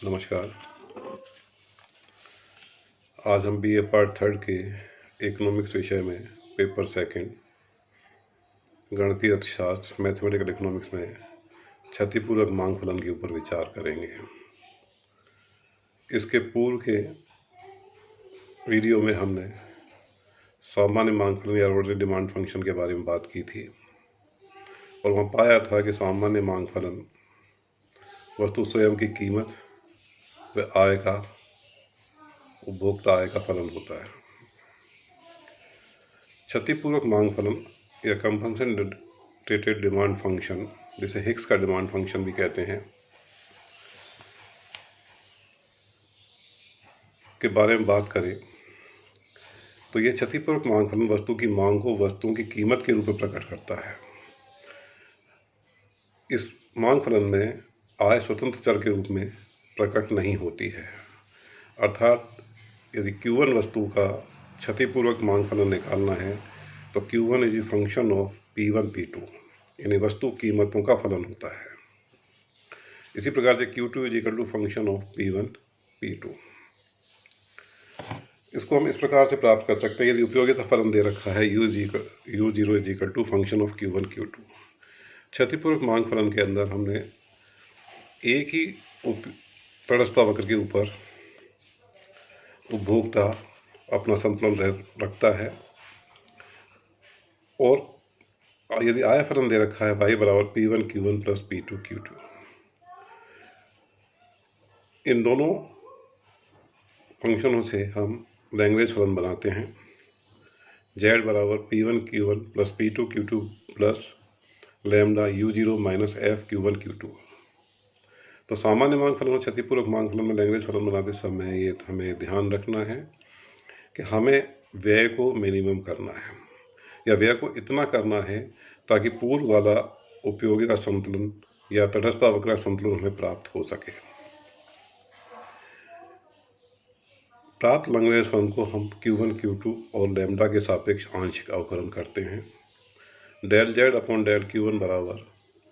नमस्कार। आज हम बीए पार्ट थर्ड के इकोनॉमिक्स विषय में पेपर सेकंड गणितीय अर्थशास्त्र मैथमेटिकल इकोनॉमिक्स में क्षतिपूर्वक मांग फलन के ऊपर विचार करेंगे। इसके पूर्व के वीडियो में हमने सामान्य मांग फलन या ऑर्डर डिमांड फंक्शन के बारे में बात की थी और वहाँ पाया था कि सामान्य मांग फलन वस्तु स्वयं की कीमत व आय का उपभोक्ता आय का फलन होता है। क्षतिपूर्वक मांग फलन या कंपनसेटेड डिमांड फंक्शन, जिसे हिक्स का डिमांड फंक्शन भी कहते हैं, के बारे में बात करें तो यह क्षतिपूर्वक मांग फलन वस्तु की मांग को वस्तुओं की कीमत के रूप में प्रकट करता है। इस मांग फलन में आय स्वतंत्र चर के रूप में प्रकट नहीं होती है, अर्थात यदि Q1 वस्तु का क्षतिपूर्वक मांग फलन निकालना है तो Q1 is a function of P1 P2, यानी वस्तु कीमतों का फलन होता है। इसी प्रकार से Q2 is equal to function of P1 P2। इसको हम इस प्रकार से प्राप्त कर सकते हैं। यदि उपयोगिता फलन दे रखा है U0 is equal to function of Q1 Q2। क्षतिपूर्वक मांग फलन के अंदर हमने एक ही तटस्थता वक्र के ऊपर उपभोक्ता अपना संतुलन रखता है और यदि आय फलन दे रखा है y बराबर P1 Q1 plus P2 Q2। इन दोनों फंक्शनों से हम लैग्रेंज फलन बनाते हैं। z बराबर P1 Q1 plus P2 Q2 plus lambda U0 minus F Q1 Q2। तो सामान्य मांग फलन और क्षतिपूर्वक मांग फलन में लैग्रेंज फलन बनाते समय ये हमें ध्यान रखना है कि हमें व्यय को मिनिमम करना है या व्यय को इतना करना है ताकि पूर्व वाला उपयोगिता संतुलन या तटस्थता वक्र संतुलन हमें प्राप्त हो सके। प्राप्त लैग्रेंज फलन को हम Q1 Q2 और लैम्डा के सापेक्ष आंशिक अवकलन करते हैं। Del z upon del Q1 बराबर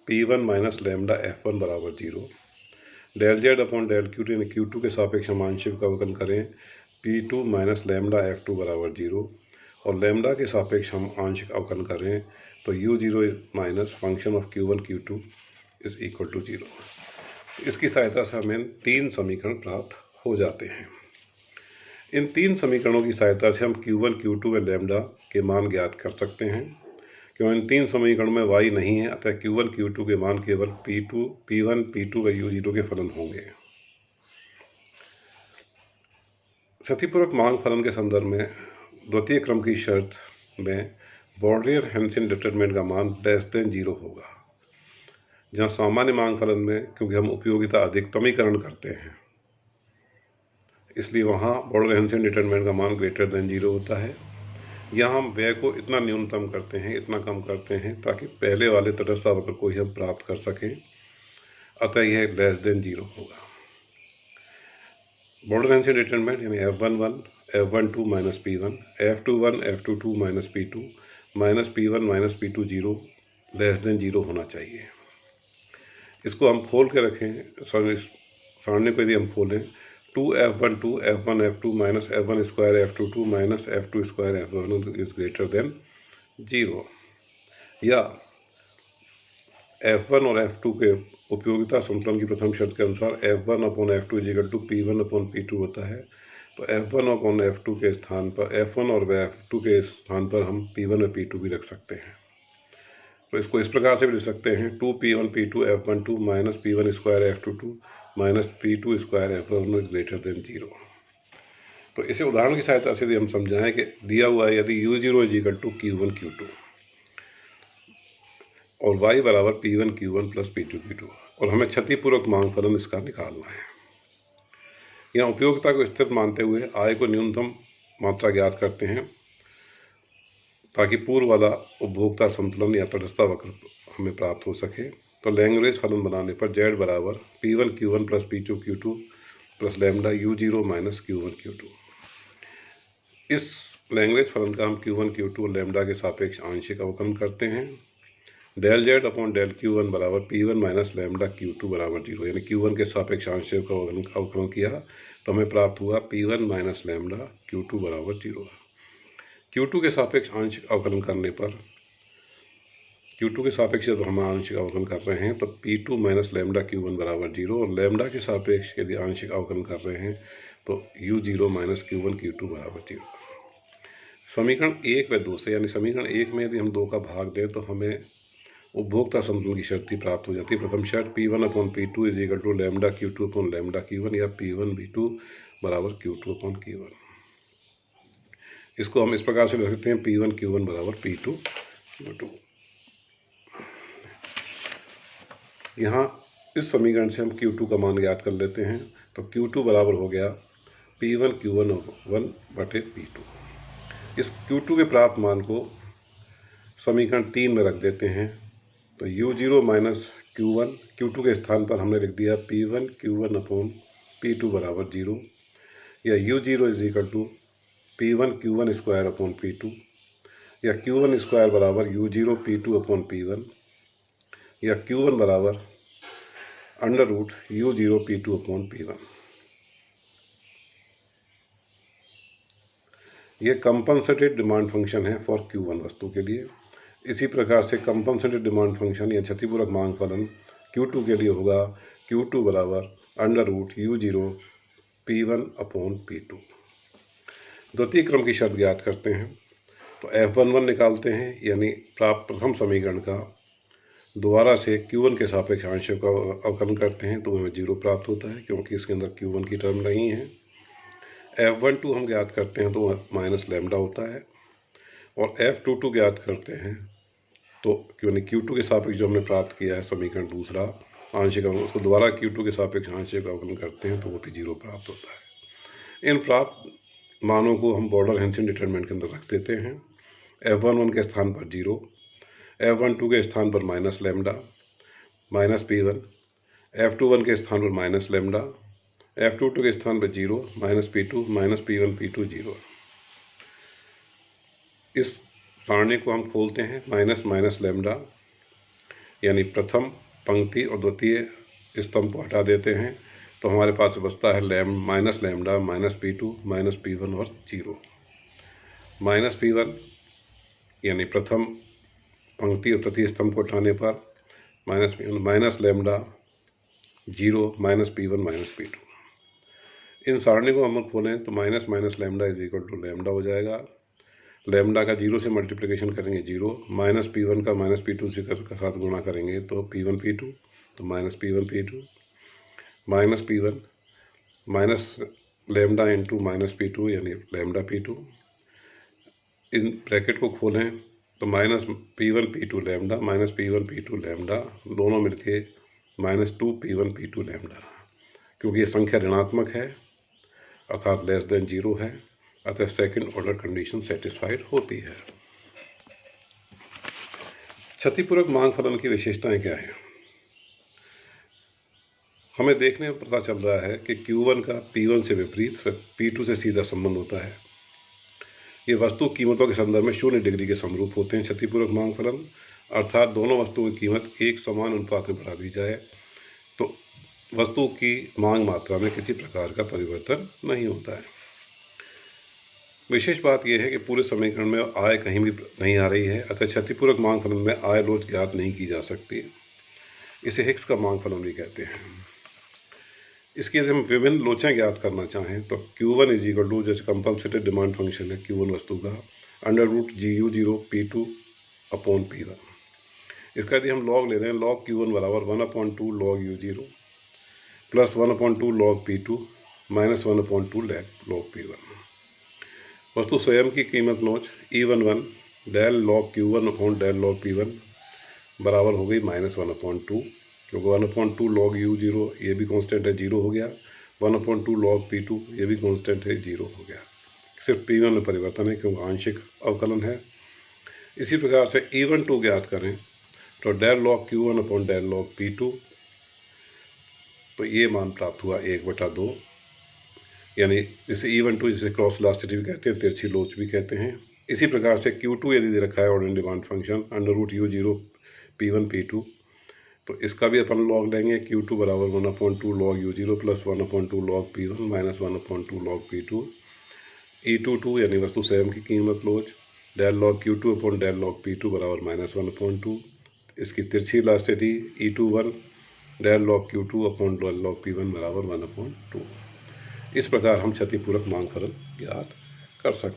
P1 माइनस लैम्डा F1 बराबर 0। Del z upon del Q2 यानी Q2 के सापेक्ष हम आंशिक अवकलन करें P2 माइनस लैम्डा F2 बराबर 0 और लैम्डा के सापेक्ष हम आंशिक अवकलन करें तो U0 minus function of Q1 Q2 is equal to 0। इसकी सहायता से हमें 3 समीकरण प्राप्त हो जाते हैं। इन 3 समीकरणों की सहायता से हम Q1 Q2 व लैम्डा के मान ज्ञात कर सकते हैं। क्यों इन 3 समीकरणों में y नहीं है, अतः Q1 Q2 के मान केवल P1 P2 व U0 के फलन होंगे। क्षतिपूर्वक मांग फलन के संदर्भ में द्वितीय क्रम की शर्त में बॉर्डियर-हैंसन डिटरमिनेंट का मान लेस देन 0 होगा। जहां सामान्य मांग फलन में क्योंकि हम उपयोगिता अधिकतमीकरण करते हैं, इसलिए वहां बॉर्डियर-हैंसन डिटरमिनेंट का मान ग्रेटर देन 0 होता है। यहाँ हम व्यय को इतना न्यूनतम करते हैं, इतना कम करते हैं ताकि पहले वाले तटस्थता वक्र को ही हम प्राप्त कर सकें, अतः यह लेस देन 0 होगा। बॉर्डियर-हैंसन डिटरमिनेंट यानी F11 F12 minus P1 F21 F22 minus P2 minus P1 minus P2 0 less than 0 होना चाहिए। इसको हम खोल के रखें, सारणी को यदि हम खोलें 2F12 F1 F2 minus F1 square F22 minus F2 square F1 is greater than 0, या F1 और F2 के उपयोगिता संतुलन की प्रथम शर्त के अनुसार F1 upon F2 is equal to P1 upon P2 होता है। तो F1 अपॉन F2 के स्थान पर F1 और F2 के स्थान पर हम P1 और P2 भी रख सकते हैं। तो इसको इस प्रकार से भी लिख सकते हैं 2P1 P2 F12 minus P1 square F22 minus P2 square F1 is greater than 0। तो इसे उदाहरण की सहायता से यदि हम समझाएं कि दिया हुआ है यदि U0 is equal to Q1 Q2 और y बराबर P1 Q1 plus P2 Q2 और हमें क्षतिपूर्वक मांग फलन इसका निकालना है। यहाँ उपयोगिता को स्थिर मानते हुए आय को न्यूनतम मात्रा ज्ञात करते हैं ताकि पूर्व वाला उपभोक्ता संतुलन या तटस्थता वक्र हमें प्राप्त हो सके। तो लैग्रेंज फलन बनाने पर z बराबर P1 Q1 plus P2 Q2 plus lambda U0 minus Q1 Q2। इस लैग्रेंज फलन का हम Q1 Q2 और लैम्डा के सापेक्ष आंशिक अवकलन करते हैं। Del Z upon del Q1 बराबर P1 माइनस लैम्डा Q2 बराबर 0, यानी Q1 के सापेक्ष आंशिक का अवकलन किया तो हमें प्राप्त हुआ P1 माइनस लैम्डा Q2 बराबर 0। Q2 के सापेक्ष आंशिक अवकलन करने पर Q2 के सापेक्ष जब हम आंशिक अवकलन कर रहे हैं तो P2 माइनस लैम्डा Q1 बराबर 0, और लैम्डा के सापेक्ष यदि आंशिक अवकलन कर रहे हैं तो U0 माइनस Q1 Q2 बराबर 0। समीकरण 1 व 2 से, यानी समीकरण 1 में यदि हम 2 का भाग दें तो हमें उपभोक्ता समतुल्य की शर्त प्राप्त हो जाती है। प्रथम शर्त P1 upon P2 is equal to lambda Q2 upon lambda Q1 या P1 V2 बराबर Q2 अपॉन Q1। इसको हम इस प्रकार से लिख सकते हैं P1 Q1 बराबर P2 Q2। यहाँ इस समीकरण से हम Q2 का मान ज्ञात कर लेते हैं तो Q2 बराबर हो गया P1 Q1 1 बटे P2। इस Q2 के प्राप्त मान को समीकरण 3 में रख देते हैं तो U0 माइनस Q1, Q2 के स्थान पर हमने लिख दिया P1 Q1 अपॉन P2 बराबर 0, या U0 is equal to P1 Q1 square upon P2, या Q1 स्क्वायर बराबर U0 P2 अपॉन P1, या Q1 बराबर under root U0 P2 upon P1। ये कंपनसेटेड डिमांड फंक्शन है फॉर Q1 वस्तु के लिए। इसी प्रकार से कंपनसेटेड डिमांड फंक्शन या क्षतिपूरक मांग फलन Q2 के लिए होगा Q2 बराबर under root U0 P1 upon P2। द्वितीय क्रम की शर्त ज्ञात करते हैं तो F11 निकालते हैं, यानी प्राप्त प्रथम समीकरण का दोबारा से Q1 के सापेक्ष आंशिक का अवकलन करते हैं तो हमें 0 प्राप्त होता है क्योंकि इसके अंदर Q1 की टर्म नहीं है। F12 हम ज्ञात करते हैं तो माइनस लैम्डा होता है, और F22 ज्ञात करते हैं तो यानी Q2 के सापेक्ष जो हमने प्राप्त किया है समीकरण दूसरा आंशिक अवकलन, उसको दोबारा Q2 के सापेक्ष आंशिक अवकलन करते हैं तो वो भी 0 प्राप्त होता है। इन प्राप्त मानों को हम बॉर्डर हेंसन डिटरमिनेंट के अंदर रख देते हैं। F11 के स्थान पर 0, F12 के स्थान पर minus lambda minus P1, F21 के स्थान पर माइनस लैम्डा, F22 के स्थान पर 0 minus P2 minus P1 P2 0। इस सारणी को हम खोलते हैं माइनस माइनस लैम्डा, यानी प्रथम पंक्ति और द्वितीय स्तंभ को हटा देते हैं तो हमारे पास बचता है minus lambda minus P2 minus P1 और 0। माइनस P1 यानी प्रथम पंक्ति और तृतीय स्तंभ को हटाने पर minus P1 minus lambda 0 minus P1 minus P2। इन सारणी को हम खोलें तो minus minus lambda is equal to lambda हो जाएगा। लैम्डा का 0 से मल्टीप्लिकेशन करेंगे 0, माइनस P1 का माइनस P2 से के साथ गुणा करेंगे तो P1 P2, तो minus P1 P2 minus P1 minus lambda into minus P2 यानी लैम्डा P2। इन ब्रैकेट को खोलें तो minus P1 P2 lambda minus P1 P2 lambda दोनों मिलके माइनस 2 P1 P2 लैम्डा। क्योंकि ये संख्या ऋणात्मक है अर्थात लेस देन 0 है, अतः सेकंड ऑर्डर कंडीशन सेटिस्फाइड होती है। क्षतिपूरक मांग फलन की विशेषताएं क्या है? हमें देखने में पता चल रहा है कि Q1 का P1 से विपरीत P2 से सीधा संबंध होता है। ये वस्तु कीमतों के संदर्भ में 0 डिग्री के समरूप होते हैं। क्षतिपूरक मांग फलन अर्थात दोनों वस्तुओं की कीमत एक समान अनुपात में बढ़ा दी जाए तो वस्तु की मांग मात्रा में किसी प्रकार का परिवर्तन नहीं होता है। विशेष बात यह है कि पूरे समीकरण में आय कहीं भी नहीं आ रही है, अतः क्षतिपूरक मांग फलन में आय लोच ज्ञात नहीं की जा सकती। इसे हिक्स का मांग फलन भी कहते हैं। इसके यदि हम विभिन्न लोचें ज्ञात करना चाहें तो Q1 इज इक्वल टू जैसे कंपनसेटेड डिमांड फंक्शन है Q1 वस्तु का under root GU0 P2 upon P1। इसका यदि हम लॉग ले रहे हैं लॉग Q1 बराबर 1/2 log U0 plus 1/2 log P2 minus 1/2 log P1। वस्तु स्वयं की कीमत नोच E11 del log Q1 upon del log P1 बराबर हो गई माइनस 1/2, क्योंकि 1/2 लॉग U0 ये भी कांस्टेंट है 0 हो गया, 1/2 लॉग P2 ये भी कांस्टेंट है 0 हो गया। सिर्फ P1 में परिवर्तन है क्योंकि आंशिक अवकलन है। इसी प्रकार से E12 ज्ञात करें तो del log Q1 upon del log P2, तो ये मान प्राप्त हुआ 1/2, यानी इसे E12 जिसे क्रॉस इलास्टिसिटी भी कहते हैं, तिरछी लोच भी कहते हैं। इसी प्रकार से Q2 यदि दे रखा है ordinary demand function under root U0 P1 P2। तो इसका भी अपन लॉग लेंगे, Q2 बराबर 1/2 log U0 plus 1/2 log P1 minus 1/2 log P2। E22 यानी वस्तु स्वयं की कीमत लोच del log Q2 upon del log P2 बराबर -1/2। इसकी तिरछी elasticity E21 del log Q2 upon del log P1 बराबर 1/2। इस प्रकार हम क्षतिपूरक मांग फलन ज्ञात कर सकते हैं।